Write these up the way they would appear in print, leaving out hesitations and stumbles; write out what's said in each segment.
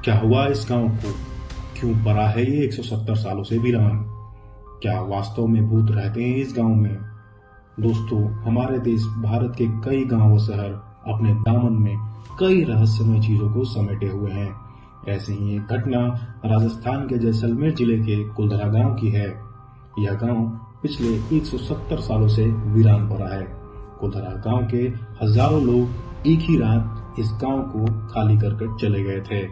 क्या हुआ इस गांव को? क्यों पड़ा है ये 170 सालों से वीरान? क्या वास्तव में भूत रहते हैं इस गांव में? दोस्तों, हमारे देश भारत के कई गांव और शहर अपने दामन में कई रहस्यमय चीजों को समेटे हुए हैं। ऐसे ही एक घटना राजस्थान के जैसलमेर जिले के कुलधरा गांव की है। यह गांव पिछले 170 सालों से वीरान पड़ा है। कुलधरा गांव के हजारों लोग एक ही रात इस गांव को खाली कर चले गए थे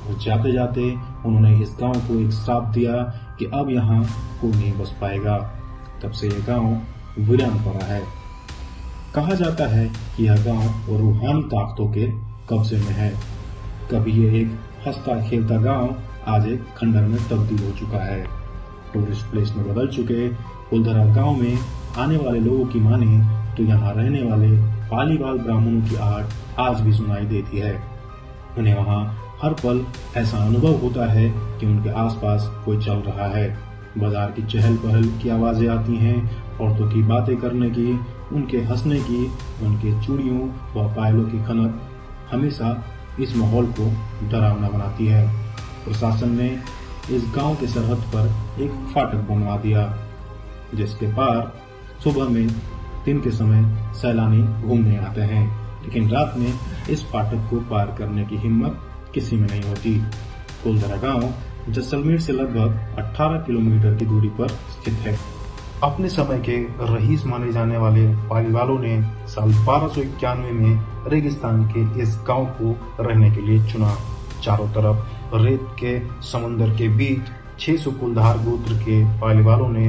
और जाते जाते उन्होंने इस गांव को एक श्राप दिया कि अब यहाँ कोई नहीं बस पाएगा। तब से यह गांव वीरान पड़ा है। कहा जाता है कि यह गांव रूहानी ताकतों के कब्जे में है। कभी यह एक हंसता खेलता गांव आज एक खंडर में तब्दील हो चुका है। टूरिस्ट प्लेस में बदल चुके कुलधरा गांव में आने वाले लोगों की माने तो यहाँ रहने वाले पालीवाल ब्राह्मणों की आहट आज भी सुनाई देती है। उन्हें वहाँ हर पल ऐसा अनुभव होता है कि उनके आसपास कोई चल रहा है। बाजार की चहल पहल की आवाजें आती हैं, औरतों की बातें करने की, उनके हंसने की, उनके चूड़ियों व पायलों की खनक हमेशा इस माहौल को डरावना बनाती है। प्रशासन ने इस गांव के सरहद पर एक फाटक बनवा दिया, जिसके पार सुबह में दिन के समय सैलानी घूमने आते हैं, लेकिन रात में इस फाटक को पार करने की हिम्मत किसी में नहीं होती। कुलधरा गांव जैसलमेर से लगभग 18 किलोमीटर की दूरी पर स्थित है। अपने समय के रईस माने जाने वाले पालीवालों ने साल 1291 में रेगिस्तान के इस गांव को रहने के लिए चुना। चारों तरफ रेत के समुद्र के बीच 600 कुलधार गोत्र के पालीवालों ने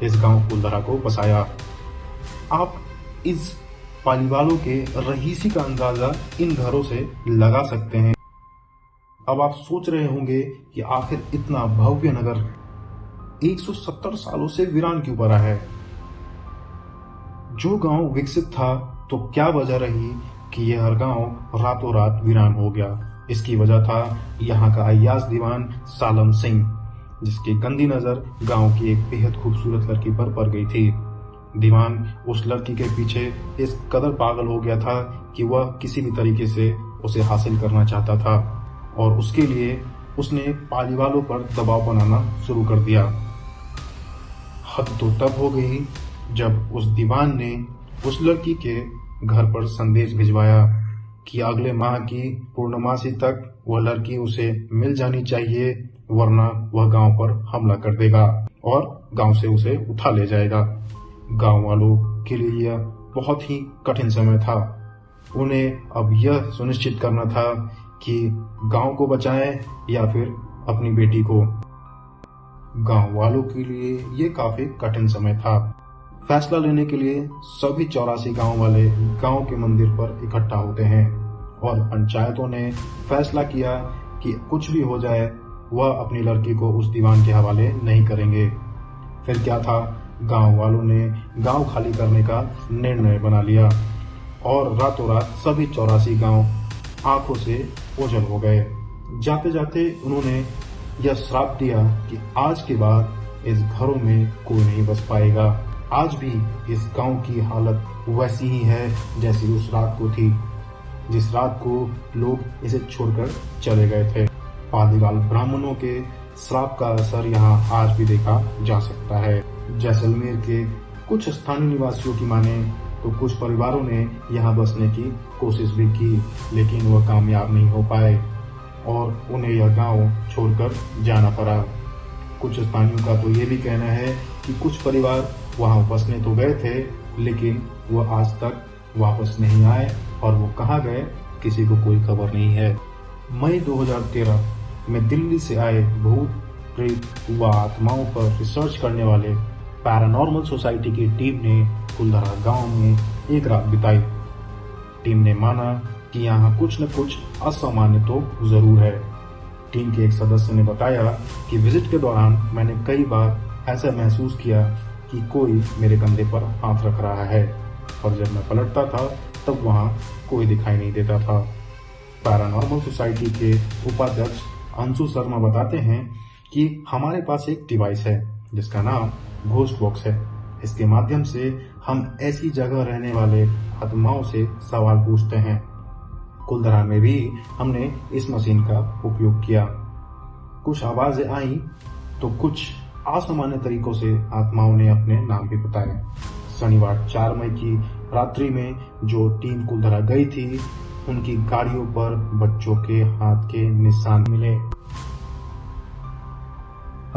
इस गांव कुलधरा को बसाया। आप इस पालीवालों के रईसी का अंदाजा इन घरों से लगा सकते हैं। अब आप सोच रहे होंगे कि आखिर इतना भव्य नगर 170 सालों से वीरान क्यों पड़ा है? जो गांव विकसित था तो क्या वजह रही कि यह गांव रातों रात वीरान हो गया? इसकी वजह था यहाँ का अय्याज दीवान सालम सिंह, जिसकी गंदी नजर गांव की एक बेहद खूबसूरत लड़की पर पड़ गई थी। दीवान उस लड़की के पीछे इस कदर पागल हो गया था कि वह किसी भी तरीके से उसे हासिल करना चाहता था और उसके लिए उसने पालीवालों पर दबाव बनाना शुरू कर दिया। हद तो तब हो गई जब उस दीवान ने उस लड़की के घर पर संदेश भिजवाया कि अगले माह की पूर्णमासी तक वह लड़की उसे मिल जानी चाहिए, वरना वह गांव पर हमला कर देगा और गांव से उसे उठा ले जाएगा। गांव वालों के लिए यह बहुत ही कठिन समय था। उन्हें अब यह सुनिश्चित करना था कि गांव को बचाएं या फिर अपनी बेटी को। गांव वालों के लिए ये काफी कठिन समय था। फैसला लेने के लिए सभी 84 गांव वाले गांव के मंदिर पर इकट्ठा होते हैं और पंचायतों ने फैसला किया कि कुछ भी हो जाए वह अपनी लड़की को उस दीवान के हवाले नहीं करेंगे। फिर क्या था, गांव वालों ने गांव खाली करने का निर्णय बना लिया और रातों रात सभी 84 गांव आंखों से ओझल हो गए। जाते जाते उन्होंने यह श्राप दिया कि आज के बाद इस घरों में कोई नहीं बस पाएगा। आज भी इस गांव की हालत वैसी ही है जैसी उस रात को थी, जिस रात को लोग इसे छोड़कर चले गए थे। पालीवाल ब्राह्मणों के श्राप का असर यहाँ आज भी देखा जा सकता है। जैसलमेर के कुछ स्थानीय निवासियों की माने तो कुछ परिवारों ने यहाँ बसने की कोशिश भी की, लेकिन वह कामयाब नहीं हो पाए और उन्हें यह गांव छोड़कर जाना पड़ा। कुछ स्थानियों का तो ये भी कहना है कि कुछ परिवार वहां बसने तो गए थे, लेकिन वह आज तक वापस नहीं आए और वो कहाँ गए किसी को कोई खबर नहीं है। मई 2013 में दिल्ली से आए भूत प्रेत व आत्माओं पर रिसर्च करने वाले पैरानॉर्मल सोसाइटी की टीम ने कुलधरा गांव में एक रात बिताई। टीम ने माना कि यहाँ कुछ न कुछ असामान्य तो जरूर है। टीम के एक सदस्य ने बताया कि विजिट के दौरान मैंने कई बार ऐसा महसूस किया कि कोई मेरे कंधे पर हाथ रख रहा है और जब मैं पलटता था तब वहाँ कोई दिखाई नहीं देता था। पैरानॉर्मल सोसाइटी के उपाध्यक्ष अंशु शर्मा बताते हैं कि हमारे पास एक डिवाइस है जिसका नाम घोस्ट बॉक्स है। इसके माध्यम से हम ऐसी जगह रहने वाले आत्माओं से सवाल पूछते हैं। कुलधरा में भी हमने इस मशीन का उपयोग किया। कुछ आवाजें आई तो कुछ असामान्य तरीकों से आत्माओं ने अपने नाम भी बताए। शनिवार 4 मई की रात्रि में जो टीम कुलधरा गई थी, उनकी गाड़ियों पर बच्चों के हाथ के निशान मिले।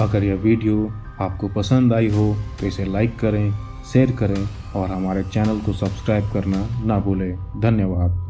अगर यह वीडियो आपको पसंद आई हो तो इसे लाइक करें, शेयर करें और हमारे चैनल को सब्सक्राइब करना ना भूलें। धन्यवाद।